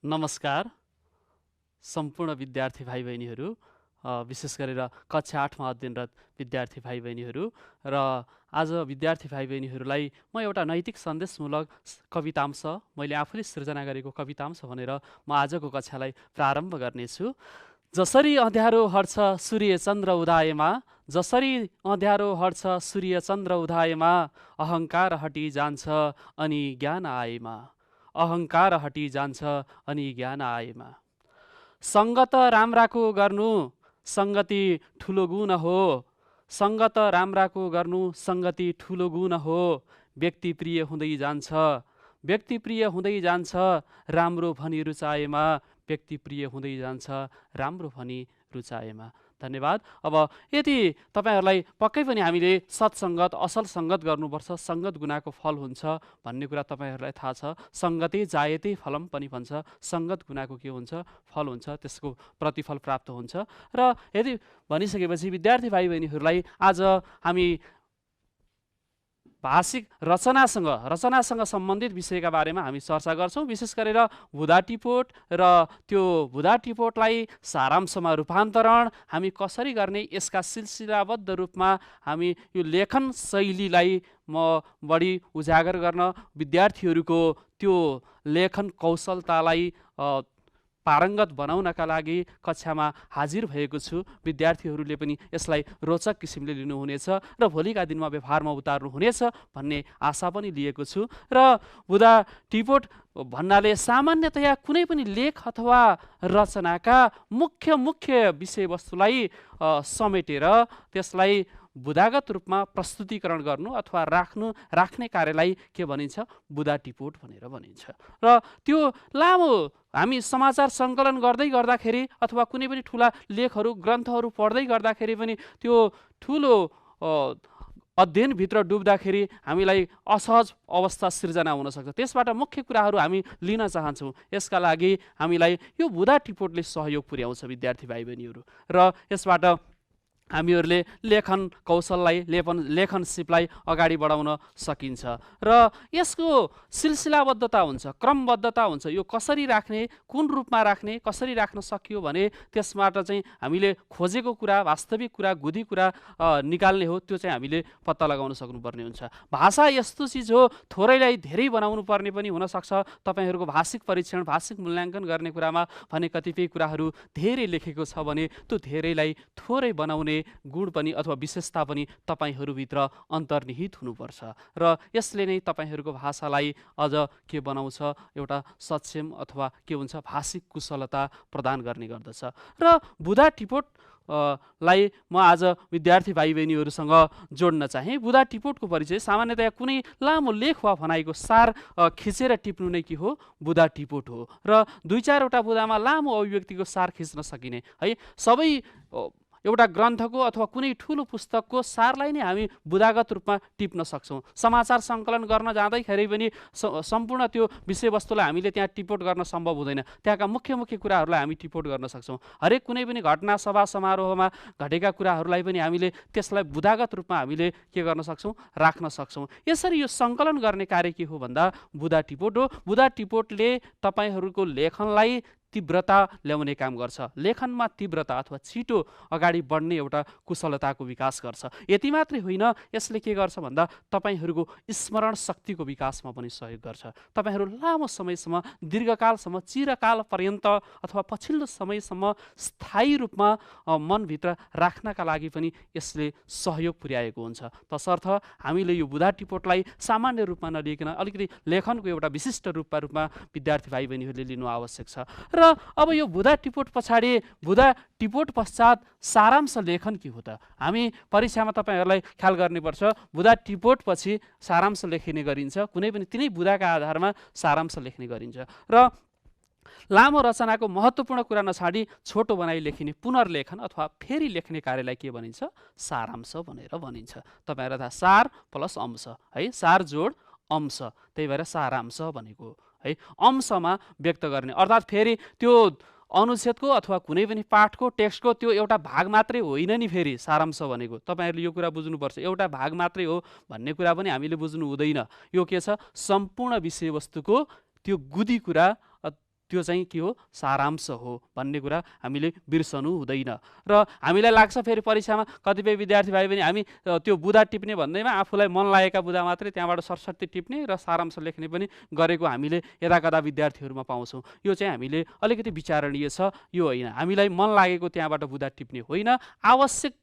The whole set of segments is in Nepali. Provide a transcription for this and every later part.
नमस्कार सम्पूर्ण विद्यार्थी भाइ बहिनीहरू, विशेष गरेर कक्षा 8 मा अध्ययनरत विद्यार्थी भाइ बहिनीहरू र आज विद्यार्थी भाइ बहिनीहरूलाई म एउटा नैतिक सन्देशमूलक कवितांश मैले आफूले सृजना गरेको कवितांश भनेर म आजको कक्षालाई प्रारम्भ गर्नेछु। जसरी अँध्यारो हट्छ सूर्य चन्द्र उदायमा, जसरी अँध्यारो हट्छ सूर्य चन्द्र उदायमा, अहङ्कार हटी जान्छ अनि ज्ञान आएमा, अहङ्कार हटी जान्छ अनि ज्ञान आएमा। सङ्गत राम्राको गर्नु सङ्गति ठुलो गुण हो, सङ्गत राम्राको गर्नु सङ्गति ठुलो गुण हो। व्यक्ति प्रिय हुँदै जान्छ, व्यक्ति प्रिय हुँदै जान्छ, राम्रो भनी रुचाएमा, व्यक्ति प्रिय हुँदै जान्छ, राम्रो भनी रुचाएमा। धन्यवाद। अब यदि तपाईहरूलाई पक्कै पनि हामीले सत्सङ्गत असल सङ्गत गर्नुपर्छ, सङ्गत गुनाको फल हुन्छ भन्ने कुरा तपाईँहरूलाई थाहा छ। सङ्गते जायते फलम पनि भन्छ, सङ्गत गुनाको के हुन्छ, फल हुन्छ, त्यसको प्रतिफल प्राप्त हुन्छ। र यदि भनिसकेपछि विद्यार्थी भाइ बहिनीहरूलाई आज हामी भाषिक रचनासँग सम्बन्धित विषयका बारेमा हामी चर्चा गर्छौँ। विशेष गरेर भुदा टिपोट र त्यो भुदा टिपोटलाई सारांशमा रूपान्तरण हामी कसरी गर्ने, यसका सिलसिलाबद्ध रूपमा हामी यो लेखन शैलीलाई म बढी उजागर गर्न, विद्यार्थीहरूको त्यो लेखन कौशलतालाई पारङ्गत बनाउनका लागि कक्षामा हाजिर भएको छु। विद्यार्थीहरूले पनि यसलाई रोचक किसिमले लिनुहुनेछ र भोलिका दिनमा व्यवहारमा उतार्नुहुनेछ भन्ने आशा पनि लिएको छु। र भुदा टिपोट भन्नाले सामान्यतया कुनै पनि लेख अथवा रचनाका मुख्य विषयवस्तुलाई समेटेर त्यसलाई बुदागत रूपमा प्रस्तुतिकरण गर्नु अथवा राख्ने कार्यलाई के भनिन्छ, बुदा टिपोट भनेर भनिन्छ। र त्यो लामो हामी समाचार सङ्कलन गर्दै गर्दाखेरि अथवा कुनै पनि ठुला लेखहरू ग्रन्थहरू पढ्दै गर्दाखेरि पनि त्यो ठुलो अध्ययनभित्र डुब्दाखेरि हामीलाई असहज अवस्था सिर्जना हुनसक्छ। त्यसबाट मुख्य कुराहरू हामी लिन चाहन्छौँ। यसका लागि हामीलाई यो बुदा टिपोटले सहयोग पुर्याउँछ विद्यार्थी भाइ बहिनीहरू। र यसबाट हामीहरूले लेखन कौशललाई लेखन सिपलाई अगाडि बढाउन सकिन्छ। र यसको सिलसिलाबद्धता हुन्छ, क्रमबद्धता हुन्छ। यो कसरी राख्ने, कुन रूपमा राख्ने, कसरी राख्न सकियो भने त्यसबाट चाहिँ हामीले खोजेको कुरा, वास्तविक कुरा, गुदी कुरा निकाल्ने हो, त्यो चाहिँ हामीले पत्ता लगाउन सक्नुपर्ने हुन्छ। भाषा यस्तो चिज हो, थोरैलाई धेरै बनाउनु पर्ने पनि हुनसक्छ। तपाईँहरूको भाषिक परीक्षण, भाषिक मूल्याङ्कन गर्ने कुरामा भने कतिपय कुराहरू धेरै लेखेको छ भने त्यो धेरैलाई थोरै बनाउने गुण पनि अथवा विशेषता पनि तपाईँहरूभित्र अन्तर्निहित हुनुपर्छ। र यसले नै तपाईँहरूको भाषालाई अझ के बनाउँछ, एउटा सक्षम अथवा के हुन्छ, भाषिक कुशलता प्रदान गर्ने गर्दछ। र बुदा टिपोट लाई म आज विद्यार्थी भाइ बहिनीहरूसँग जोड्न चाहे। बुदा टिपोटको परिचय सामान्यतया कुनै लामो लेख वा भनाइको सार खिचेर टिप्नु नै के हो, बुदा टिपोट हो। र 2-4वटा बुदामा लामो अभिव्यक्तिको सार खिच्न सकिने है। सबै एउटा ग्रन्थको अथवा कुनै ठुलो पुस्तकको सारलाई नै हामी बुदागत रूपमा टिप्न सक्छौँ। समाचार सङ्कलन गर्न जाँदाखेरि पनि सम्पूर्ण त्यो विषयवस्तुलाई हामीले त्यहाँ टिपोट गर्न सम्भव हुँदैन। त्यहाँका मुख्य कुराहरूलाई हामी टिपोट गर्न सक्छौँ। हरेक कुनै पनि घटना, सभा समारोहमा घटेका कुराहरूलाई पनि हामीले त्यसलाई बुदागत रूपमा हामीले के गर्न सक्छौँ, राख्न सक्छौँ। यसरी यो सङ्कलन गर्ने कार्य के हो भन्दा बुदा टिपोट हो। बुदा टिपोटले तपाईँहरूको लेखनलाई तीव्रता ल्याउने काम गर्छ। लेखनमा तीव्रता अथवा छिटो अगाडि बढ्ने एउटा कुशलताको विकास गर्छ। यति मात्रै होइन, यसले के गर्छ भन्दा तपाईँहरूको स्मरण शक्तिको विकासमा पनि सहयोग गर्छ। तपाईँहरू लामो समयसम्म, दीर्घकालसम्म, चिरकाल पर्यन्त अथवा पछिल्लो समयसम्म स्थायी रूपमा मनभित्र राख्नका लागि पनि यसले सहयोग पुर्याएको हुन्छ। तसर्थ हामीले यो बुदा टिपोटलाई सामान्य रूपमा नलिकन अलिकति लेखनको एउटा विशिष्ट रूपमा विद्यार्थी भाइ बहिनीहरूले लिनु आवश्यक छ। र अब यो बुदा टिपोट पछाडि, बुदा टिपोट पश्चात सारांश लेखन के हो त? हामी परीक्षामा तपाईँहरूलाई ख्याल गर्नुपर्छ। बुदा टिपोट पछि सारांश लेखिने गरिन्छ। कुनै पनि तिनै बुदाका आधारमा सारांश लेख्ने गरिन्छ। र लामो रचनाको महत्त्वपूर्ण कुरा नछाडी छोटो बनाई लेखिने पुनर्लेखन अथवा फेरि लेख्ने कार्यलाई के भनिन्छ, सारांश भनेर भनिन्छ। तपाईँहरूलाई थाहा, सार प्लस अंश है, सार जोड अंश, त्यही भएर सारांश भनेको है। अंशमा व्यक्त गर्ने अर्थात् फेरि त्यो अनुच्छेदको अथवा कुनै पनि पाठको टेक्स्टको त्यो एउटा भाग मात्रै होइन नि। फेरि सारांश भनेको तपाईँहरूले यो कुरा बुझ्नुपर्छ, एउटा भाग मात्रै हो भन्ने कुरा पनि हामीले बुझ्नु हुँदैन। यो के छ, सम्पूर्ण विषयवस्तुको त्यो गुदी कुरा त्यो चाहिँ के हो, सारांश हो भन्ने कुरा हामीले बिर्सनु हुँदैन। र हामीलाई लाग्छ फेरि परीक्षामा कतिपय विद्यार्थी भाइ पनि हामी त्यो बुँदा टिप्ने भन्दैमा आफूलाई मन लागेका बुँदा मात्रै त्यहाँबाट सरसर्ती टिप्ने र सारांश लेख्ने पनि गरेको हामीले यदाकदा विद्यार्थीहरूमा पाउँछौँ। यो चाहिँ हामीले अलिकति विचारणीय छ। यो होइन, हामीलाई मन लागेको त्यहाँबाट बुँदा टिप्ने होइन, आवश्यक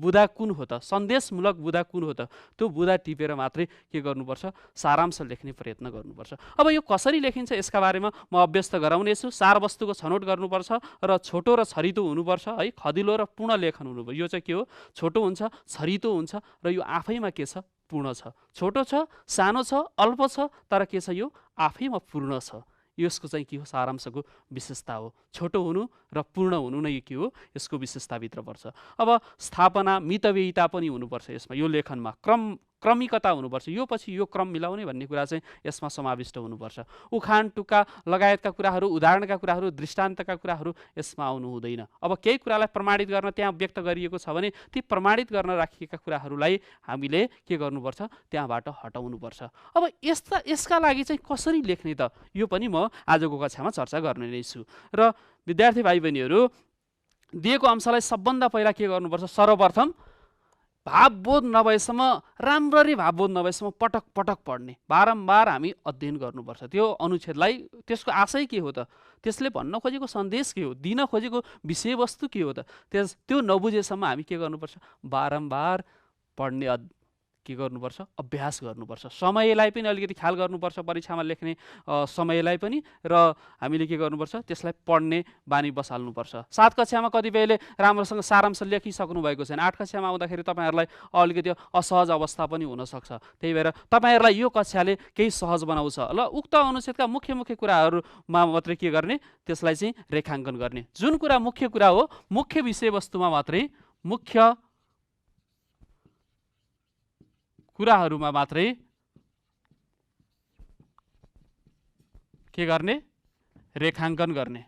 बुँदा कुन हो त, सन्देशमूलक बुँदा कुन हो त, त्यो बुँदा टिपेर मात्रै के गर्नुपर्छ, सारांश लेख्ने प्रयत्न गर्नुपर्छ। अब यो कसरी लेखिन्छ यसका बारेमा म अभ्यस्त गराउनेछु। सारवस्तुको छनौट गर्नुपर्छ र छोटो र छरितो हुनुपर्छ है, खदिलो र पूर्ण लेखन हुनुपर्छ। यो चाहिँ के हो, छोटो हुन्छ, छरितो हुन्छ र यो आफैमा के छ, पूर्ण छ। छोटो छ, सानो छ, अल्प छ, तर के छ, यो आफैमा पूर्ण छ। यसको चाहिँ के हो, सारांशको विशेषता हो। छोटो हुनु र पूर्ण हुनु नै के हो, यसको विशेषताभित्र पर्छ। अब स्थापना, मितव्ययिता पनि हुनुपर्छ यसमा। यो लेखनमा क्रमिकता हुनुपर्छ, यो पछि यो क्रम मिलाउने भन्ने कुरा चाहिँ यसमा समाविष्ट हुनुपर्छ। उखान, टुक्का लगायतका कुराहरू, उदाहरणका कुराहरू, दृष्टान्तका कुराहरू यसमा आउनु हुँदैन। अब केही कुरालाई प्रमाणित गर्न त्यहाँ व्यक्त गरिएको छ भने ती प्रमाणित गर्न राखिएका कुराहरूलाई हामीले के गर्नुपर्छ, त्यहाँबाट हटाउनुपर्छ। अब यसका लागि चाहिँ कसरी लेख्ने त, यो पनि म आजको कक्षामा चर्चा गर्ने नै छु। र विद्यार्थी भाइ बहिनीहरू, दिएको अंशलाई सबभन्दा पहिला के गर्नुपर्छ, सर्वप्रथम भावबोध नभएसम्म, राम्ररी भावबोध नभएसम्म पटक पटक पढ्ने, बारम्बार हामी अध्ययन गर्नुपर्छ। त्यो अनुच्छेदलाई, त्यसको आशय के हो त, त्यसले भन्न खोजेको सन्देश के हो, दिन खोजेको विषयवस्तु के हो त, त्यो नबुझेसम्म हामी के गर्नुपर्छ, बारम्बार पढ्ने के गर्नुपर्छ, अभ्यास गर्नुपर्छ। समयलाई पनि अलिकति ख्याल गर्नुपर्छ, परीक्षामा लेख्ने समयलाई पनि, र हामीले के गर्नुपर्छ, त्यसलाई पढ्ने बानी बसाल्नुपर्छ। 7 कक्षामा कतिपयले राम्रोसँग सारांश लेखिसक्नु भएको छैन, 8 कक्षामा आउँदाखेरि तपाईँहरूलाई अलिकति असहज अवस्था पनि हुनसक्छ। त्यही भएर तपाईँहरूलाई यो कक्षाले केही सहज बनाउँछ। ल, उक्त अनुच्छेदका मुख्य मुख्य कुराहरूमा मात्रै के गर्ने, त्यसलाई चाहिँ रेखाङ्कन गर्ने। जुन कुरा मुख्य कुरा हो, मुख्य विषयवस्तुमा मात्रै, मुख्य कुराहरूमा मात्रै के गर्ने, रेखाङ्कन गर्ने।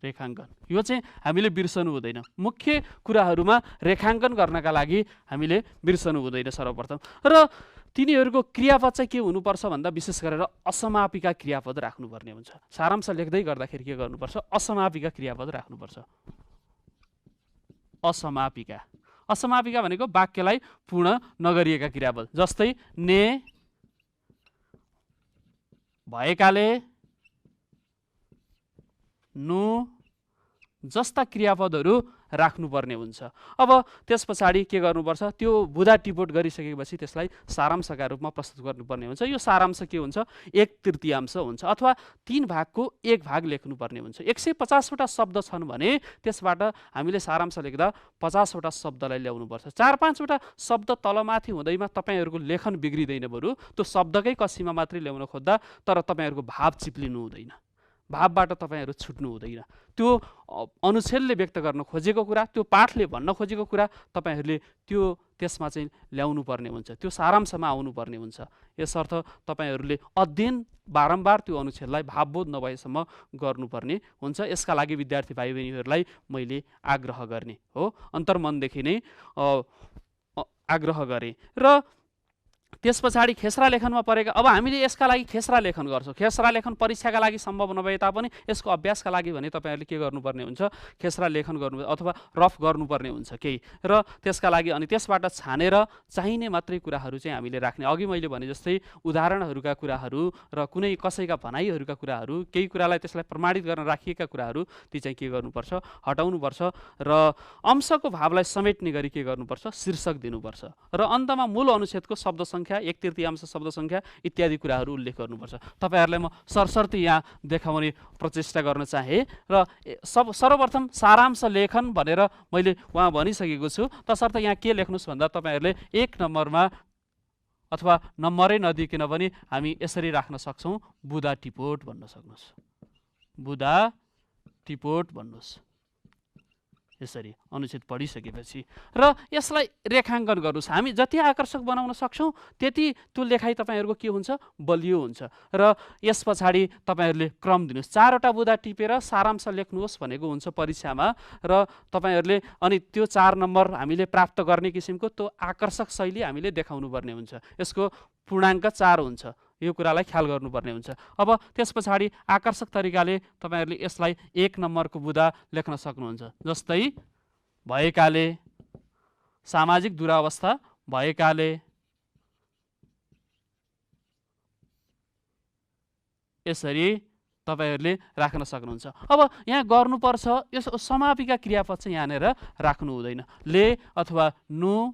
रेखाङ्कन यो चाहिँ हामीले बिर्सनु हुँदैन। मुख्य कुराहरूमा रेखाङ्कन गर्नका लागि हामीले बिर्सनु हुँदैन सर्वप्रथम। र तिनीहरूको क्रियापद चाहिँ के हुनुपर्छ भन्दा विशेष गरेर असमापिका क्रियापद राख्नुपर्ने हुन्छ। सारांश लेख्दै गर्दाखेरि के गर्नुपर्छ, असमापिका क्रियापद राख्नुपर्छ। असमापिका भनेको वाक्यलाई पूर्ण नगरिएका क्रियापद, जस्तै ने, भएकाले, नु जस्ता क्रियापदहरू राख्नुपर्ने हुन्छ। अब त्यस पछाडि के गर्नुपर्छ, त्यो बुँदा टिपोट गरिसकेपछि त्यसलाई सारांशका रूपमा प्रस्तुत गर्नुपर्ने हुन्छ। यो सारांश के हुन्छ, 1/3 हुन्छ अथवा 3 भागको 1 भाग लेख्नुपर्ने हुन्छ। 150वटा शब्द छन् भने त्यसबाट हामीले सारांश लेख्दा 50वटा शब्दलाई ल्याउनुपर्छ। 4-5वटा शब्द तलमाथि हुँदैमा तपाईँहरूको लेखन बिग्रिँदैन, बरु त्यो शब्दकै कसीमा मात्रै ल्याउन खोज्दा तर तपाईँहरूको भाव चिप्लिनु हुँदैन, भावबाट तपाईँहरू छुट्नु हुँदैन। त्यो अनुच्छेदले व्यक्त गर्न खोजेको कुरा, त्यो पाठले भन्न खोजेको कुरा तपाईँहरूले त्यसमा चाहिँ ल्याउनु पर्ने हुन्छ, त्यो सारांशमा आउनुपर्ने हुन्छ। यसर्थ तपाईँहरूले अध्ययन बारम्बार त्यो अनुच्छेदलाई भावबोध नभएसम्म गर्नुपर्ने हुन्छ। यसका लागि विद्यार्थी भाइ बहिनीहरूलाई मैले आग्रह गर्ने हो, अन्तर्मनदेखि नै आग्रह गरेँ। र त्यस पछाडि खेसरा लेखनमा परेका, अब हामीले यसका लागि खेसरा लेखन गर्छौँ। खेसरा लेखन परीक्षाका लागि सम्भव नभए तापनि यसको अभ्यासका लागि भने तपाईँहरूले के गर्नुपर्ने हुन्छ, खेसरा लेखन गर्नु अथवा रफ गर्नुपर्ने हुन्छ केही, र त्यसका लागि अनि त्यसबाट छानेर चाहिने मात्रै कुराहरू चाहिँ हामीले राख्ने। अघि मैले भने जस्तै उदाहरणहरूका कुराहरू र कुनै कसैका भनाइहरूका कुराहरू, केही कुरालाई त्यसलाई प्रमाणित गर्न राखिएका कुराहरू, ती चाहिँ के गर्नुपर्छ, हटाउनुपर्छ। र अंशको भावलाई समेट्ने गरी के गर्नुपर्छ, शीर्षक दिनुपर्छ। र अन्तमा मूल अनुच्छेदको शब्द सङ्ख्या, 1/3 शब्द सङ्ख्या इत्यादि कुराहरू उल्लेख गर्नुपर्छ। तपाईँहरूलाई म सरसर्ती यहाँ देखाउने प्रचेष्टा गर्न चाहे। र सर्वप्रथम सारांश लेखन भनेर मैले उहाँ भनिसकेको छु, तसर्थ यहाँ के लेख्नुहोस् भन्दा तपाईँहरूले 1 नम्बरमा अथवा नम्बरै नदिकन पनि हामी यसरी राख्न सक्छौँ, बुँदा टिपोट भन्न सक्नुहोस्, बुँदा टिपोट भन्नुहोस्। यसरी अनुच्छेद पढिसकेपछि र यसलाई रेखाङ्कन गर्नुहोस्। हामी जति आकर्षक बनाउन सक्छौँ त्यति त्यो लेखाइ तपाईँहरूको के हुन्छ, बलियो हुन्छ। र यस पछाडि तपाईँहरूले क्रम दिनुहोस्। 4वटा बुँदा टिपेर सारांश लेख्नुहोस् भनेको हुन्छ परीक्षामा, र तपाईँहरूले अनि त्यो 4 नम्बर हामीले प्राप्त गर्ने किसिमको त्यो आकर्षक शैली हामीले देखाउनु पर्ने हुन्छ। यसको पूर्णाङ्क 4 हुन्छ, यो कुरालाई ख्याल गर्नुपर्ने हुन्छ। अब त्यस पछाडि आकर्षक तरिकाले तपाईँहरूले यसलाई 1 नम्बरको बुदा लेख्न सक्नुहुन्छ। जस्तै भएकाले, सामाजिक दुरावस्था भएकाले, यसरी तपाईहरूले राख्न सक्नुहुन्छ। अब यहाँ गर्नुपर्छ यस समापिका क्रियापद चाहिँ यहाँनिर राख्नु हुँदैन। ले अथवा नु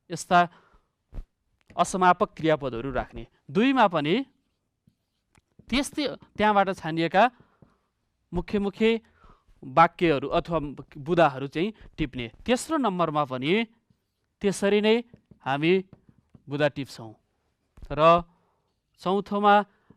यस्ता असमापक क्रियापदहरू राख्ने। 2 मा पनि त्यस्तै त्यहाँबाट छानिएका मुख्य वाक्यहरू अथवा बुदाहरू चाहिँ टिप्ने। तेस्रो नम्बरमा पनि त्यसरी नै हामी बुदा टिप्छौँ र चौथोमा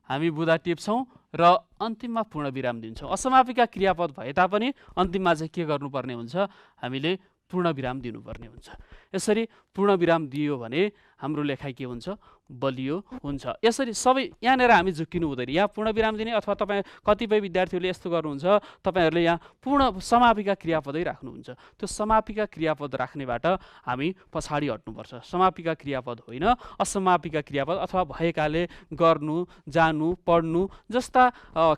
हामी बुदा टिप्छौँ र अन्तिममा पूर्णविराम दिन्छौँ। असमापिका क्रियापद भए तापनि अन्तिममा चाहिँ के गर्नुपर्ने हुन्छ, हामीले पूर्णविराम दिनुपर्ने हुन्छ। यसरी पूर्णविराम दियो भने हाम्रो लेखाइ के हुन्छ, बलियो हुन्छ। यसरी सबै यहाँनिर हामी झुक्किनु हुँदैन। यहाँ पूर्णविराम दिने अथवा तपाईँ कतिपय विद्यार्थीहरूले यस्तो गर्नुहुन्छ, तपाईँहरूले यहाँ पूर्ण समापिका क्रियापदै राख्नुहुन्छ। त्यो समापिका क्रियापद राख्नेबाट हामी पछाडि हट्नुपर्छ। समापिका क्रियापद होइन, असमापिका क्रियापद अथवा भएकाले, गर्नु, जानु, पढ्नु जस्ता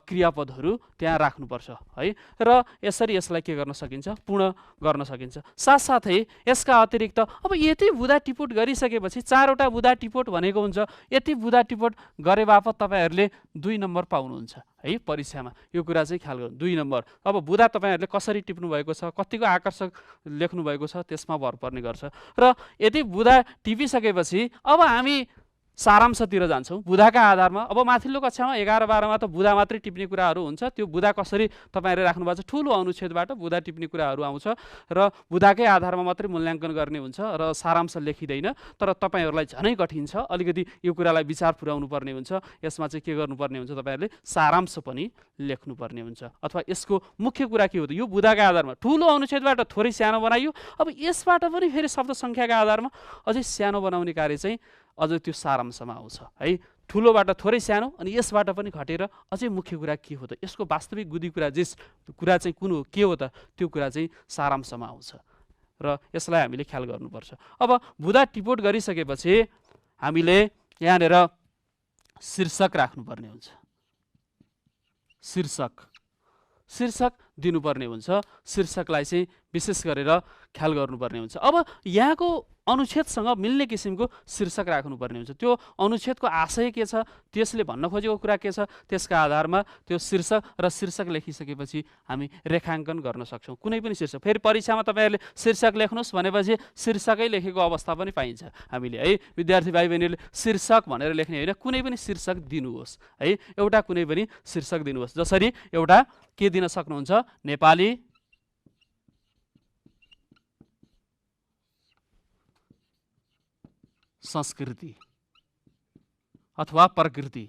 क्रियापदहरू त्यहाँ राख्नुपर्छ है। र यसरी यसलाई के गर्न सकिन्छ, पूर्ण गर्न सकिन्छ। साथसाथै यसका अतिरिक्त अब यति बुदा टिपोट गरिसकेपछि 4 वटा बुदा टिपोट भनेको हुन्छ, यति बुदा टिपोट गरे बापत तपाईँहरूले 2 नम्बर पाउनुहुन्छ है परीक्षामा। यो कुरा चाहिँ ख्याल गर्नु। 2 नम्बर। अब बुदा तपाईँहरूले कसरी टिप्नु भएको छ, कतिको आकर्षक लेख्नु भएको छ त्यसमा भर पर्ने गर्छ। र यदि बुदा टिपिसकेपछि अब हामी सारांशतिर जान्छौँ बुदाका आधारमा। अब माथिल्लो कक्षामा 11-12मा त बुदा मात्रै टिप्ने कुराहरू हुन्छ। त्यो बुदा कसरी तपाईँहरूले राख्नु भएको छ, ठुलो अनुच्छेदबाट बुदा टिप्ने कुराहरू आउँछ र बुदाकै आधारमा मात्रै मूल्याङ्कन गर्ने हुन्छ र सारांश लेखिँदैन। तर तपाईँहरूलाई झनै कठिन छ, अलिकति यो कुरालाई विचार पुर्याउनु पर्ने हुन्छ। यसमा चाहिँ के गर्नुपर्ने हुन्छ, तपाईँहरूले सारांश पनि लेख्नुपर्ने हुन्छ। अथवा यसको मुख्य कुरा के हो त, यो बुदाका आधारमा ठुलो अनुच्छेदबाट थोरै सानो बनाइयो। अब यसबाट पनि फेरि शब्द सङ्ख्याका आधारमा अझै सानो बनाउने कार्य चाहिँ अझ त्यो सारांशमा आउँछ है। ठुलोबाट थोरै सानो अनि यसबाट पनि घटेर अझै मुख्य कुरा के हो त, यसको वास्तविक गुदी कुरा कुरा चाहिँ कुन हो, के हो त, त्यो कुरा चाहिँ सारांशमा आउँछ र यसलाई हामीले ख्याल गर्नुपर्छ। अब बुदा टिपोट गरिसकेपछि हामीले यहाँनिर शीर्षक राख्नुपर्ने हुन्छ। शीर्षक दिनुपर्ने हुन्छ। शीर्षकलाई चाहिँ विशेष गरेर ख्याल गर्नुपर्ने हुन्छ। अब यहाँको अनुच्छेदसँग मिल्ने किसिमको शीर्षक राख्नुपर्ने हुन्छ। त्यो अनुच्छेदको आशय के छ, त्यसले भन्न खोजेको कुरा के छ, त्यसका आधारमा त्यो शीर्षक र शीर्षक लेखिसकेपछि हामी रेखाङ्कन गर्न सक्छौँ। कुनै पनि शीर्षक, फेरि परीक्षामा तपाईँहरूले शीर्षक लेख्नुहोस् भनेपछि शीर्षकै लेखेको अवस्था पनि पाइन्छ हामीले है। विद्यार्थी भाइ बहिनीहरूले शीर्षक भनेर लेख्ने होइन, कुनै पनि शीर्षक दिनुहोस् है। एउटा कुनै पनि शीर्षक दिनुहोस्। जसरी एउटा के दिन सक्नुहुन्छ, नेपाली संस्कृति अथवा प्रकृति,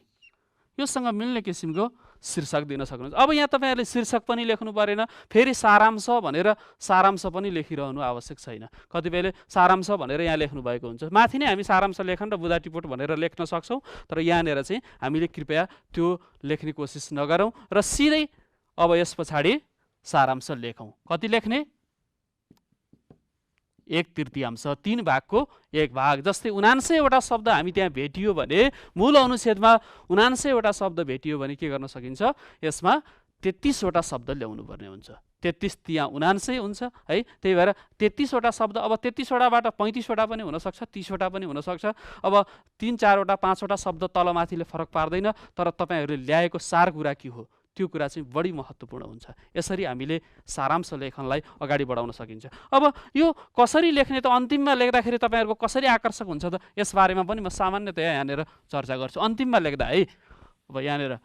योसँग मिल्ने किसिमको शीर्षक दिन सक्नुहुन्छ। अब यहाँ तपाईँहरूले शीर्षक पनि लेख्नु परेन, फेरि सारांश भनेर सारांश पनि लेखिरहनु आवश्यक छैन। कतिपयले सारांश भनेर यहाँ लेख्नु भएको हुन्छ। माथि नै हामी सारांश लेखन र बुदा टिपोट भनेर लेख्न सक्छौँ, तर यहाँनिर चाहिँ हामीले कृपया त्यो लेख्ने कोसिस नगरौँ र सिधै अब यस पछाडि सारांश लेखौँ। कति लेख्ने, 1/3, 3 भागको 1 भाग। जस्तै 79वटा शब्द हामी त्यहाँ भेटियो भने, मूल अनुच्छेदमा 79वटा शब्द भेटियो भने के गर्न सकिन्छ, यसमा 33वटा शब्द ल्याउनु पर्ने हुन्छ। 33 त्यहाँ 79 हुन्छ है। त्यही भएर 33वटा शब्द, अब 33वटाबाट 35वटा पनि हुनसक्छ, 30वटा पनि हुनसक्छ। अब 3, 4वटा 5वटा शब्द तलमाथिले फरक पार्दैन, तर तपाईँहरूले ल्याएको सार कुरा के हो त्यो कुरा चाहिँ बढी महत्त्वपूर्ण हुन्छ। यसरी हामीले सारांश लेखनलाई अगाडि बढाउन सकिन्छ। अब यो कसरी लेख्ने त, अन्तिममा लेख्दाखेरि तपाईँहरूको कसरी आकर्षक हुन्छ त, यसबारेमा पनि म सामान्यतया यहाँनिर चर्चा गर्छु। अन्तिममा लेख्दा है, अब यहाँनिर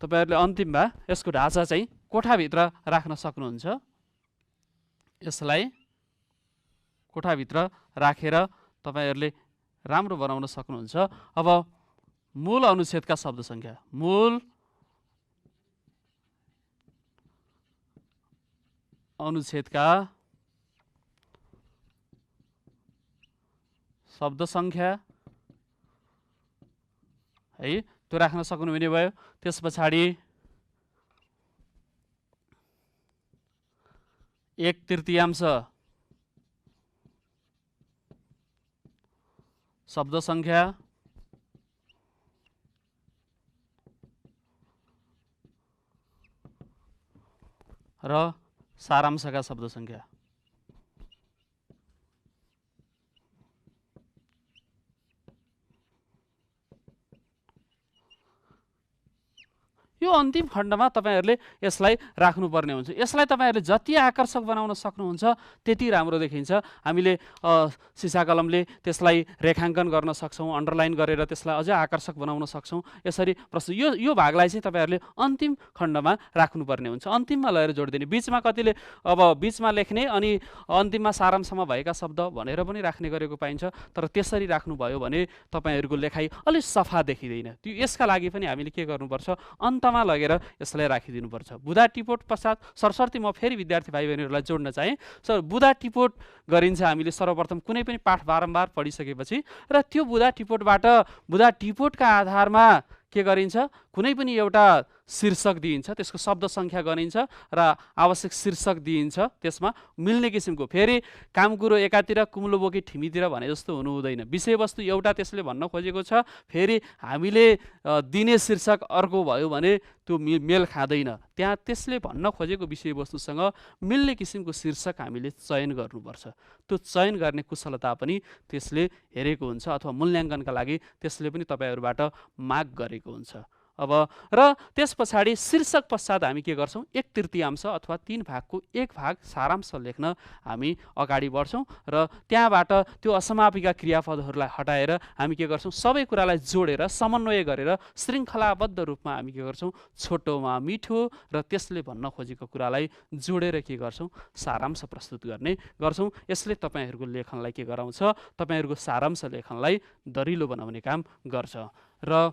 तपाईँहरूले अन्तिममा यसको ढाँचा चाहिँ कोठाभित्र राख्न सक्नुहुन्छ। यसलाई कोठाभित्र राखेर तपाईँहरूले राम्रो बनाउन सक्नुहुन्छ। अब मूल अनुच्छेदका शब्द सङ्ख्या, मूल अनुच्छेदका शब्द सङ्ख्या है, त्यो राख्न सक्नुहुने भयो। त्यस पछाडि 1/3 शब्द सङ्ख्या र सारांशका शब्द सङ्ख्या। यो अन्तिम खण्डमा तपाईहरुले यसलाई राख्नुपर्ने हुन्छ। यसलाई तपाईहरुले जति आकर्षक बनाउन सक्नुहुन्छ त्यति राम्रो देखिन्छ। हामीले सिसा कलमले त्यसलाई रेखाङ्कन गर्न सक्छौं, अन्डरलाइन गरेर त्यसलाई अझै आकर्षक बनाउन सक्छौं। यसरी प्रस्तुत यो भागलाई चाहिँ तपाईहरुले अन्तिम खण्डमा राख्नुपर्ने हुन्छ। अन्तिममा लगेर जोड्दिने, बीचमा कतिले अब बीचमा लेख्ने अनि अन्तिममा सारांशमा भएका शब्द भनेर पनि राख्ने गरेको पाइन्छ। तर त्यसरी राख्नुभयो भने तपाईहरुको लेखाइ अलि सफा देखिदैन। त्यो यसका लागि पनि हामीले के गर्नुपर्छ, अन्तमा लगेर यसलाई राखिदिनुपर्छ। बुधा टिपोट पश्चात सरसर्ती म फेरि विद्यार्थी भाइ बहिनीहरूलाई जोड्न चाहे। बुधा टिपोट गरिन्छ हामीले सर्वप्रथम कुनै पनि पाठ बारम्बार पढिसकेपछि, र त्यो बुधा टिपोटका आधारमा के गरिन्छ, कुनै पनि एउटा शीर्षक दिइन्छ, त्यसको शब्द सङ्ख्या गनिन्छ र आवश्यक शीर्षक दिइन्छ। त्यसमा मिल्ने किसिमको, फेरि काम कुरो एकातिर कुम्लो बोकी ठिमीतिर भने जस्तो हुनु हुँदैन। विषयवस्तु एउटा त्यसले भन्न खोजेको छ, फेरि हामीले दिने शीर्षक अर्को भयो भने त्यो मेल खाँदैन। त्यहाँ त्यसले भन्न खोजेको विषयवस्तुसँग मिल्ने किसिमको शीर्षक हामीले चयन गर्नुपर्छ। त्यो चयन गर्ने कुशलता पनि त्यसले हेरेको हुन्छ, अथवा मूल्याङ्कनका लागि त्यसले पनि तपाईहरुबाट माग गरेको हुन्छ। अब र त्यस पछाडि शीर्षक पश्चात हामी के गर्छौं, 1/3 अथवा 3 भागको 1 भाग सारांश लेख्न हामी अगाडि बढ्छौं। र त्यहाँबाट त्यो असमापिका क्रियापदहरूलाई हटाएर हामी के गर्छौं, सबै कुरालाई जोडेर समन्वय गरेर श्रृङ्खलाबद्ध रूपमा हामी के गर्छौं, छोटोमा मिठो र त्यसले भन्न खोजेको कुरालाई जोडेर के गर्छौं, सारांश प्रस्तुत गर्ने गर्छौं। यसले तपाईहरुको लेखनलाई के गराउँछ, तपाईहरुको सारांश लेखनलाई दरिलो बनाउने काम गर्छ। र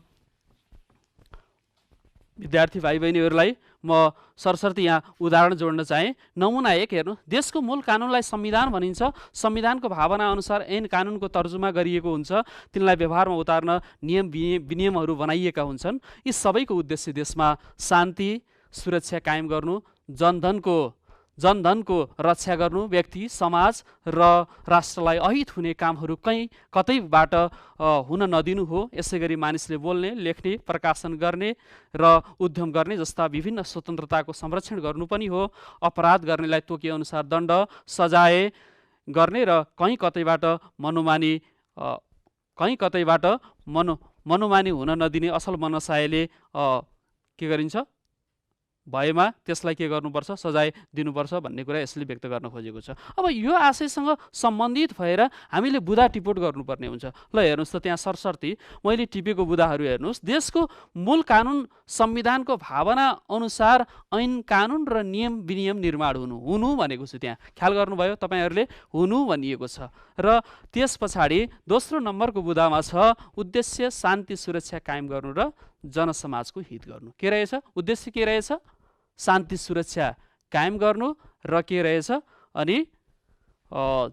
विद्यार्थी भाइ बहिनीहरूलाई म सरसर्ती यहाँ उदाहरण जोड्न चाहे। नमुना 1 हेर्नु, देशको मूल कानुनलाई संविधान भनिन्छ। संविधानको भावना अनुसार ऐन कानुनको तर्जुमा गरिएको हुन्छ, तिनलाई व्यवहारमा उतार्न नियम विनियमहरू बनाइएका हुन्छन्। यी सबैको उद्देश्य देशमा शान्ति सुरक्षा कायम गर्नु, जनधनको रक्षा गर्नु, व्यक्ति समाज र राष्ट्रलाई अहित हुने कामहरू कतैबाट हुन नदिनु हो। यसै गरी मानिसले बोल्ने, लेख्ने, प्रकाशन गर्ने र उद्यम गर्ने जस्ता विभिन्न स्वतन्त्रताको संरक्षण गर्नु पनि हो। अपराध गर्नेलाई तोकिए अनुसार दण्ड सजाय गर्ने र कहीँ कतैबाट मनोमानी हुन नदिने असल मनसायले के गरिन्छ भएमा त्यसलाई के गर्नुपर्छ, सजाय दिनुपर्छ भन्ने कुरा यसले व्यक्त गर्न खोजेको छ। अब यो आशयसँग सम्बन्धित भएर हामीले बुधा टिपोट गर्नुपर्ने हुन्छ। ल हेर्नुहोस् त, त्यहाँ सरसर्ती मैले टिपेको बुधाहरू हेर्नुहोस्। देशको मूल कानुन संविधानको भावना अनुसार ऐन कानुन र नियम विनियम निर्माण हुनु भनेको छु। त्यहाँ ख्याल गर्नुभयो तपाईहरुले, हुनु भनिएको छ। र त्यस पछाडि दोस्रो नम्बरको बुधामा छ उद्देश्य शान्ति सुरक्षा कायम गर्नु र जनसमाजको हित गर्नु। के रहेछ उद्देश्य, के रहेछ शान्ति सुरक्षा कायम गर्नु र के रहेछ अनि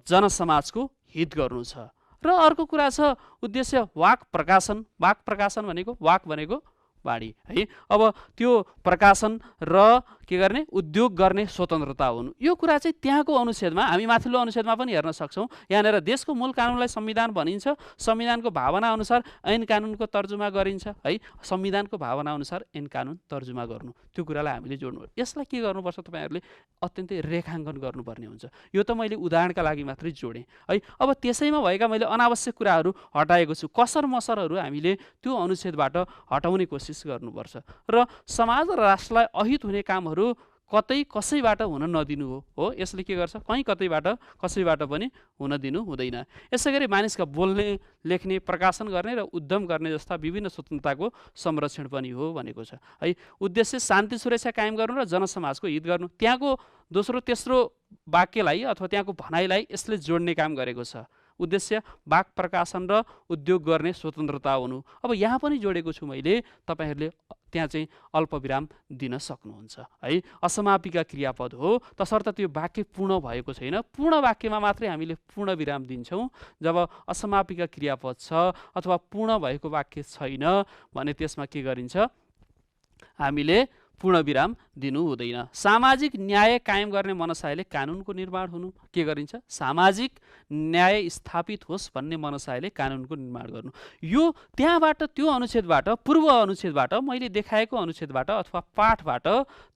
जनसमाजको हित गर्नु छ। र अर्को कुरा छ उद्देश्य वाक प्रकाशन। वाक प्रकाशन भनेको, वाक भनेको बाणी है। अब त्यो प्रकाशन र के गर्ने, उद्योग गर्ने स्वतन्त्रता हुनु। यो कुरा चाहिँ त्यहाँको अनुच्छेदमा, हामी माथिल्लो अनुच्छेदमा पनि हेर्न सक्छौं। यहाँनिर देशको मूल कानुनलाई संविधान भनिन्छ, संविधानको भावना अनुसार ऐन कानुनको तर्जुमा गरिन्छ है। संविधानको भावना अनुसार ऐन कानुन तर्जुमा गर्नु, त्यो कुरालाई हामीले जोड्नु। यसलाई के गर्नुपर्छ, तपाईहरुले अत्यन्तै रेखाङ्कन गर्नुपर्ने हुन्छ। यो त मैले उदाहरणका लागि मात्रै जोडेँ है। अब त्यसैमा भएका मैले अनावश्यक कुराहरू हटाएको छु। कसर मसरहरू हामीले त्यो अनुच्छेदबाट हटाउने कोसिस गर्नुपर्छ। र समाज र राष्ट्रलाई अहित हुने कामहरू कतै कसैबाट हुन नदिनु हो। यसले के गर्छ, कहीँ कतैबाट कसैबाट पनि हुन दिनु हुँदैन। यसै गरी मानिसका बोल्ने, लेख्ने, प्रकाशन गर्ने र उद्यम गर्ने जस्ता विभिन्न स्वतन्त्रताको संरक्षण पनि हो भनेको छ है। उद्देश्य शान्ति सुरक्षा कायम गर्नु र जनसमाजको हित गर्नु। त्यहाँको दोस्रो तेस्रो वाक्यलाई अथवा त्यहाँको भनाइलाई यसले जोड्ने काम गरेको छ। उद्देश्य वाक प्रकाशन र उद्योग गर्ने स्वतन्त्रता हुनु। अब यहाँ पनि जोडेको छु मैले, तपाईहरुले त्यहाँ चाहिँ अल्पविराम दिन सक्नुहुन्छ है। असमापिका क्रियापद हो, तसर्थ त्यो वाक्य पूर्ण भएको छैन। पूर्ण वाक्यमा मात्रै हामीले पूर्ण विराम दिन्छौँ। जब असमापिका क्रियापद छ अथवा पूर्ण भएको वाक्य छैन भने त्यसमा के गरिन्छ, हामीले पूर्णविराम दिनु हुँदैन। सामाजिक न्याय कायम गर्ने मनसायले कानुनको निर्माण हुनु के गरिन्छ? सामाजिक न्याय स्थापित होस् भन्ने मनसायले कानुनको निर्माण गर्नु। यो त्यहाँबाट त्यो अनुच्छेदबाट पूर्व अनुच्छेदबाट मैले देखाएको अनुच्छेदबाट अथवा पाठबाट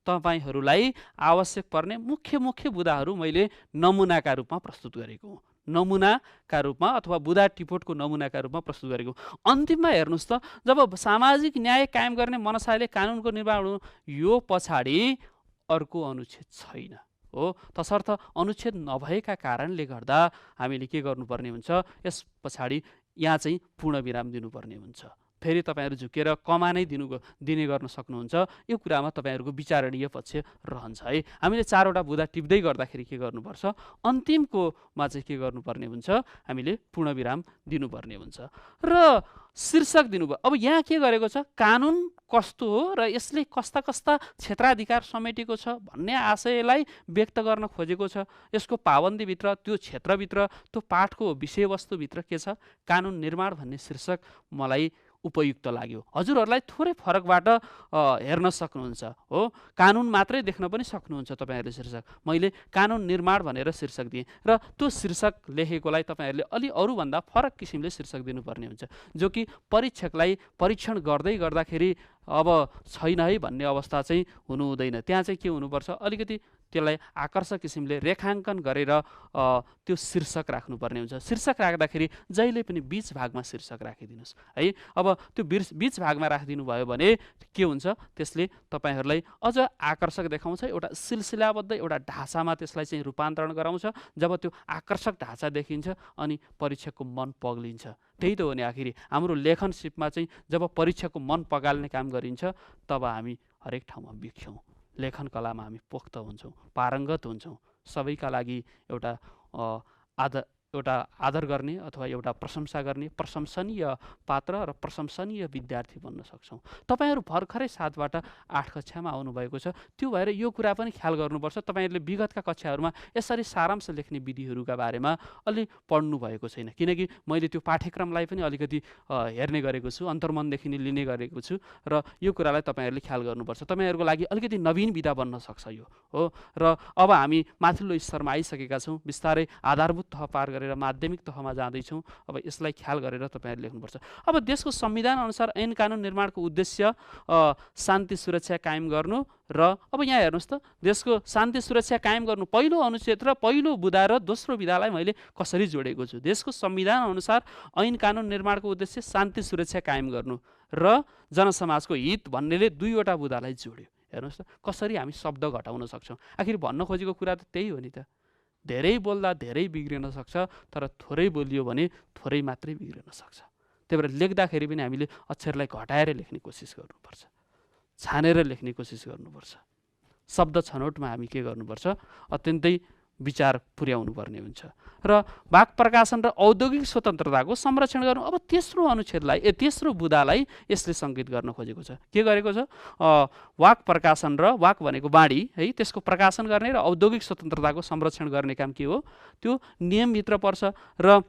तपाईहरूलाई आवश्यक पर्ने मुख्य मुख्य बुदाहरू मैले नमुनाका रूपमा प्रस्तुत गरेको हुँ। नमुनाका रूपमा अथवा बुदा टिपोटको नमुनाका रूपमा प्रस्तुत गरेको। अन्तिममा हेर्नुहोस् त, जब सामाजिक न्याय कायम गर्ने मनसायले कानुनको निर्माण हुनु, यो पछाडि अर्को अनुच्छेद छैन हो। तसर्थ अनुच्छेद नभएका कारणले गर्दा हामीले के गर्नुपर्ने हुन्छ? यस पछाडि यहाँ चाहिँ पूर्णविराम दिनुपर्ने हुन्छ। फेरि तपाईँहरू झुकेर कमा नै दिने गर्न सक्नुहुन्छ। यो कुरामा तपाईँहरूको विचारणीय पक्ष रहन्छ है। हामीले 4 वटा बुदा टिप्दै गर्दाखेरि के गर्नुपर्छ? अन्तिमकोमा चाहिँ के गर्नुपर्ने हुन्छ? हामीले पूर्णविराम दिनुपर्ने हुन्छ र शीर्षक दिनुभयो। अब यहाँ के गरेको छ? कानुन कस्तो हो र यसले कस्ता कस्ता क्षेत्राधिकार समेटेको छ भन्ने आशयलाई व्यक्त गर्न खोजेको छ। यसको पाबन्दीभित्र, त्यो क्षेत्रभित्र, त्यो पाठको विषयवस्तुभित्र के छ? कानुन निर्माण भन्ने शीर्षक मलाई उपयुक्त लाग्यो। हजुरहरूलाई थोरै फरकबाट हेर्न सक्नुहुन्छ हो। कानुन मात्रै देख्न पनि सक्नुहुन्छ तपाईँहरूले शीर्षक। मैले कानुन निर्माण भनेर शीर्षक दिएँ र त्यो शीर्षक लेखेकोलाई तपाईँहरूले अलि अरूभन्दा फरक किसिमले शीर्षक दिनुपर्ने हुन्छ, जो कि परीक्षकलाई परीक्षण गर्दै गर्दाखेरि अब छैन है भन्ने अवस्था चाहिँ हुनु हुँदैन। त्यहाँ चाहिँ के हुनुपर्छ? अलिकति त्यसलाई आकर्षक किसिमले रेखाङ्कन गरेर त्यो शीर्षक राख्नुपर्ने हुन्छ। शीर्षक राख्दाखेरि जहिले पनि बीच भागमा शीर्षक राखिदिनुहोस् है। अब त्यो बीच भागमा राखिदिनु भयो भने के हुन्छ? त्यसले तपाईँहरूलाई अझ आकर्षक देखाउँछ। एउटा सिलसिलाबद्ध एउटा ढाँचामा त्यसलाई चाहिँ रूपान्तरण गराउँछ। जब त्यो आकर्षक ढाँचा देखिन्छ अनि परीक्षकको मन पग्लिन्छ। त्यही त हो नि, आखिरी हाम्रो लेखन सिपमा चाहिँ जब परीक्षकको मन पगाल्ने काम गरिन्छ तब हामी हरेक ठाउँमा बिख्यौँ। लेखन कलामा हामी पोख्त हुन्छौँ, पारङ्गत हुन्छौँ। सबैका लागि एउटा आदर गर्ने अथवा एउटा प्रशंसा गर्ने प्रशंसनीय पात्र र प्रशंसनीय विद्यार्थी बन्न सक्छौँ। तपाईँहरू भर्खरै 7बाट 8 कक्षामा आउनुभएको छ। त्यो भएर यो कुरा पनि ख्याल गर्नुपर्छ। तपाईँहरूले विगतका कक्षाहरूमा यसरी सारांश लेख्ने विधिहरूका बारेमा अलि पढ्नु भएको छैन, किनकि मैले त्यो पाठ्यक्रमलाई पनि अलिकति हेर्ने गरेको छु, अन्तर्मनदेखि लिने गरेको छु र यो कुरालाई तपाईँहरूले ख्याल गर्नुपर्छ। तपाईँहरूको लागि अलिकति नवीन विधा बन्न सक्छ यो हो। र अब हामी माथिल्लो स्तरमा आइसकेका छौँ। बिस्तारै आधारभूत तह पार गरेर माध्यमिक तहमा जाँदैछौँ। अब यसलाई ख्याल गरेर तपाईँहरूले लेख्नुपर्छ। अब देशको संविधान अनुसार ऐन कानुन निर्माणको उद्देश्य शान्ति सुरक्षा कायम गर्नु र अब यहाँ हेर्नुहोस् त, देशको शान्ति सुरक्षा कायम गर्नु पहिलो अनुच्छेद र पहिलो बुदा र दोस्रो विधालाई मैले कसरी जोडेको छु? देशको संविधान अनुसार ऐन कानुन निर्माणको उद्देश्य शान्ति सुरक्षा कायम गर्नु र जनसमाजको हित भन्नेले 2 वटा बुदालाई जोड्यो। हेर्नुहोस् त कसरी हामी शब्द घटाउन सक्छौँ। आखिर भन्न खोजेको कुरा त त्यही हो नि त। धेरै बोल्दा धेरै बिग्रिन सक्छ, तर थोरै बोलियो भने थोरै मात्रै बिग्रिन सक्छ। त्यही भएर लेख्दाखेरि पनि हामीले अक्षरलाई घटाएर लेख्ने कोसिस गर्नुपर्छ, छानेर लेख्ने कोसिस गर्नुपर्छ। शब्द छनौटमा हामी के गर्नुपर्छ? अत्यन्तै विचार पुर्याउनु पर्ने हुन्छ। र वाक प्रकाशन र औद्योगिक स्वतन्त्रताको संरक्षण गर्नु। अब तेस्रो अनुच्छेदलाई तेस्रो बुदालाई यसले सङ्केत गर्न खोजेको छ। के गरेको छ? वाक प्रकाशन र वाक भनेको बाणी है, त्यसको प्रकाशन गर्ने र औद्योगिक स्वतन्त्रताको संरक्षण गर्ने काम के हो? त्यो नियमभित्र पर्छ र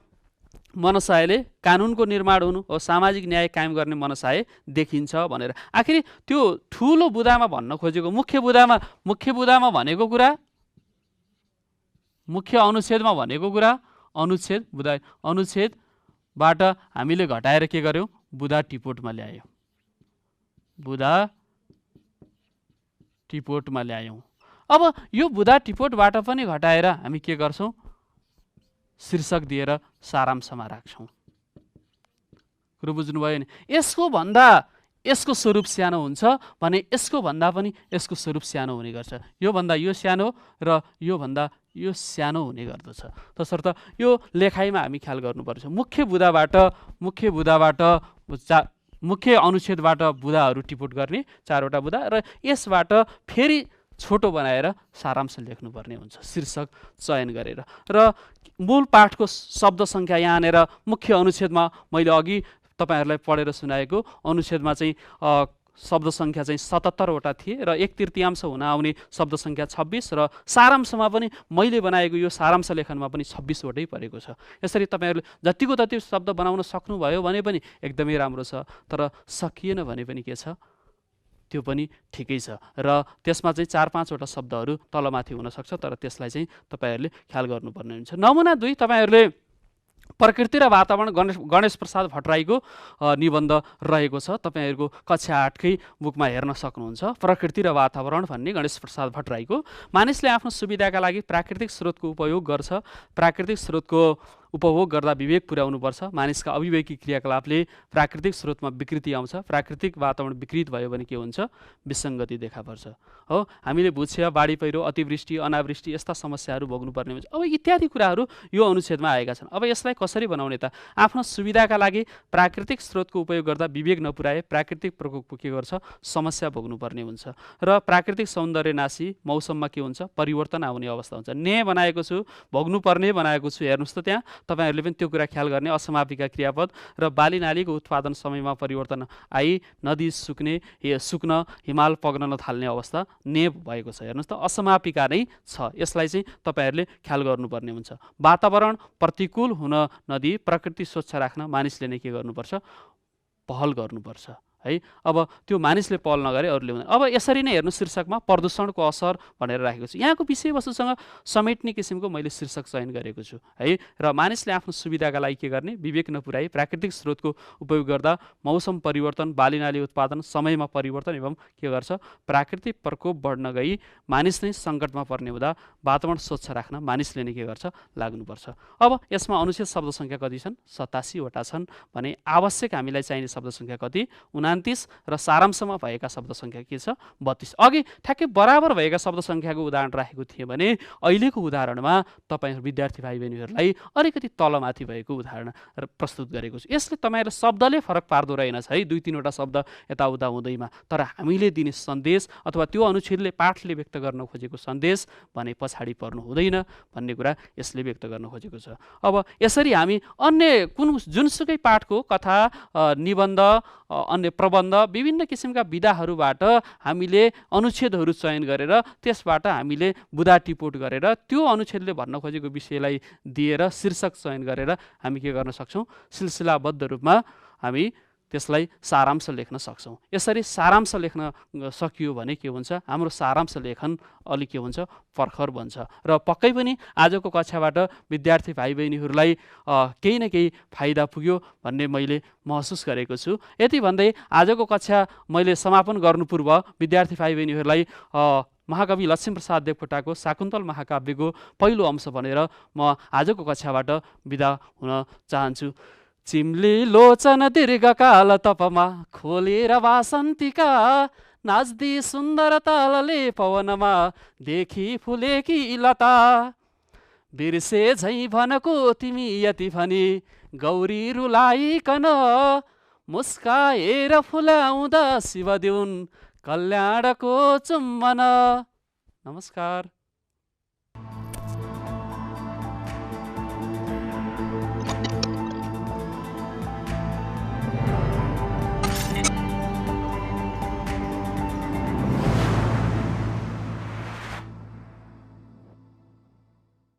मनसायले कानुनको निर्माण हुनु हो, सामाजिक न्याय कायम गर्ने मनसाय देखिन्छ भनेर। आखिर त्यो ठुलो बुदामा भन्न खोजेको मुख्य बुदामा भनेको कुरा, मुख्य अनुच्छेदमा भनेको कुरा अनुच्छेदबाट हामीले घटाएर के गर्यौँ? बुदा टिपोटमा ल्यायौँ। अब यो बुदा टिपोटबाट पनि घटाएर हामी के गर्छौँ? शीर्षक दिएर सारांशमा राख्छौँ। कुरो बुझ्नुभयो नि? यसको स्वरूप सानो हुन्छ भने यसको भन्दा पनि यसको स्वरूप सानो हुने गर्छ। यो भन्दा यो सानो र यो भन्दा यो सानो हुने गर्दछ। तसर्थ यो लेखाइमा हामी ख्याल गर्नुपर्छ। मुख्य अनुच्छेदबाट बुदाहरू टिपोट गर्ने 4 वटा बुदा र यसबाट फेरि छोटो बनाएर सारांश लेख्नुपर्ने हुन्छ शीर्षक चयन गरेर। र मूल पाठको शब्द सङ्ख्या यहाँनिर मुख्य अनुच्छेदमा मैले अघि तपाईँहरूलाई पढेर सुनाएको अनुच्छेदमा चाहिँ शब्द सङ्ख्या चाहिँ 77 वटा थिए र 1/3 हुन आउने शब्द सङ्ख्या 26 र सारांशमा पनि मैले बनाएको यो सारांश लेखनमा पनि 26 वटै परेको छ। यसरी तपाईँहरूले जतिको जति शब्द बनाउन सक्नुभयो भने पनि एकदमै राम्रो छ, तर सकिएन भने पनि के छ? त्यो पनि ठिकै छ र त्यसमा चाहिँ 4-5 वटा शब्दहरू तलमाथि हुनसक्छ, तर त्यसलाई चाहिँ तपाईँहरूले ख्याल गर्नुपर्ने हुन्छ। नमुना 2 तपाईँहरूले प्रकृति र वातावरण गणेश प्रसाद भट्टराईको निबन्ध रहेको छ, तपाईँहरूको कक्षा 8कै बुकमा हेर्न सक्नुहुन्छ। प्रकृति र वातावरण भन्ने गणेश प्रसाद भट्टराईको। मानिसले आफ्नो सुविधाका लागि प्राकृतिक स्रोतको उपयोग गर्छ, प्राकृतिक स्रोतको उपभोग गर्दा विवेक पुर्याउनुपर्छ। मानिसका अभिवेकी क्रियाकलापले प्राकृतिक स्रोतमा विकृति आउँछ, प्राकृतिक वातावरण विकृत भयो भने के हुन्छ, विसङ्गति देखा पर्छ हो। हामीले भूक्षय, बाढी पहिरो, अतिवृष्टि, अनावृष्टि यस्ता समस्याहरू भोग्नुपर्ने हुन्छ। अब इत्यादि कुराहरू यो अनुच्छेदमा आएका छन्। अब यसलाई कसरी बनाउने त? आफ्नो सुविधाका लागि प्राकृतिक स्रोतको उपयोग गर्दा विवेक नपुर्याए प्राकृतिक प्रकोपको के गर्छ, समस्या भोग्नुपर्ने हुन्छ। र प्राकृतिक सौन्दर्य नासी मौसममा के हुन्छ, परिवर्तन आउने अवस्था हुन्छ। ने बनाएको छु, भोग्नुपर्ने बनाएको छु, हेर्नुहोस् त त्यहाँ तपाईहरूले पनि त्यो कुरा ख्याल गर्ने। असमापिका क्रियापद र बाली नालीको उत्पादन समयमा परिवर्तन आई नदी सुक्न हिमाल पग्न थाल्ने अवस्था ने भएको छ। हेर्नुहोस् त असमापिका नै छ, यसलाई चाहिँ तपाईँहरूले ख्याल गर्नुपर्ने हुन्छ। वातावरण प्रतिकूल हुन नदी प्रकृति स्वच्छ राख्न मानिसले नै के गर्नुपर्छ, पहल गर्नुपर्छ है। अब त्यो मानिसले पहल नगरे अरूले हुँदैन। अब यसरी नै हेर्नु शीर्षकमा प्रदूषणको असर भनेर राखेको छु। यहाँको विषयवस्तुसँग समेट्ने किसिमको मैले शीर्षक चयन गरेको छु है। र मानिसले आफ्नो सुविधाका लागि के गर्ने, विवेक नपुर्याई प्राकृतिक स्रोतको उपयोग गर्दा मौसम परिवर्तन, बालीनाली उत्पादन, समयमा परिवर्तन एवं के गर्छ, प्राकृतिक प्रकोप बढ्न गई मानिस नै सङ्कटमा पर्ने हुँदा वातावरण स्वच्छ राख्न मानिसले नै के गर्छ, लाग्नुपर्छ। अब यसमा अनुच्छेद शब्द सङ्ख्या कति छन्, 87 वटा छन् भने आवश्यक हामीलाई चाहिने शब्द सङ्ख्या कति, 29 र सारांशमा भएका शब्द सङ्ख्या के छ, 32। अघि ठ्याक्कै बराबर भएका शब्द सङ्ख्याको उदाहरण राखेको थिएँ भने अहिलेको उदाहरणमा तपाईँ विद्यार्थी भाइ बहिनीहरूलाई अलिकति तलमाथि भएको उदाहरण प्रस्तुत गरेको छु। यसले तपाईँहरू शब्दले फरक पार्दो रहेनछ है, 2-3 वटा शब्द यताउता हुँदैमा, तर हामीले दिने सन्देश अथवा त्यो अनुच्छेदले पाठले व्यक्त गर्न खोजेको सन्देश भने पछाडि पर्नु हुँदैन भन्ने कुरा यसले व्यक्त गर्न खोजेको छ। अब यसरी हामी अन्य जुनसुकै पाठको कथा, निबन्ध, अन्य प्रबन्ध, विभिन्न किसिमका विधाहरूबाट हामीले अनुच्छेदहरू चयन गरेर त्यसबाट हामीले बुदा टिपोट गरेर त्यो अनुच्छेदले भन्न खोजेको विषयलाई दिएर शीर्षक चयन गरेर हामी के गर्न सक्छौँ, सिलसिलाबद्ध रूपमा हामी त्यसलाई सारांश लेख्न सक्छौँ। यसरी सारांश लेख्न सकियो भने के हुन्छ, हाम्रो सारांश लेखन अलि के हुन्छ, प्रखर बन्छ र पक्कै पनि आजको कक्षाबाट विद्यार्थी भाइ बहिनीहरूलाई केही न केही फाइदा पुग्यो भन्ने मैले महसुस गरेको छु। यति भन्दै आजको कक्षा मैले समापन गर्नु पूर्व विद्यार्थी भाइ बहिनीहरूलाई महाकवि लक्ष्मीप्रसाद देवकोटाको शाकुन्तल महाकाव्यको पहिलो अंश भनेर म आजको कक्षाबाट बिदा हुन चाहन्छु। चिम्ली लोचन दीर्घकाल तपमा खोलेर वासन्तिका, नाच्दी सुन्दर तालले पवनमा देखी फुलेकी लता, बिर्से झै भनको तिमी यति भनी गौरी रुलाइकन, मुस्काएर फुलाउँदा शिवदेउन कल्याणको चुम्बन। नमस्कार।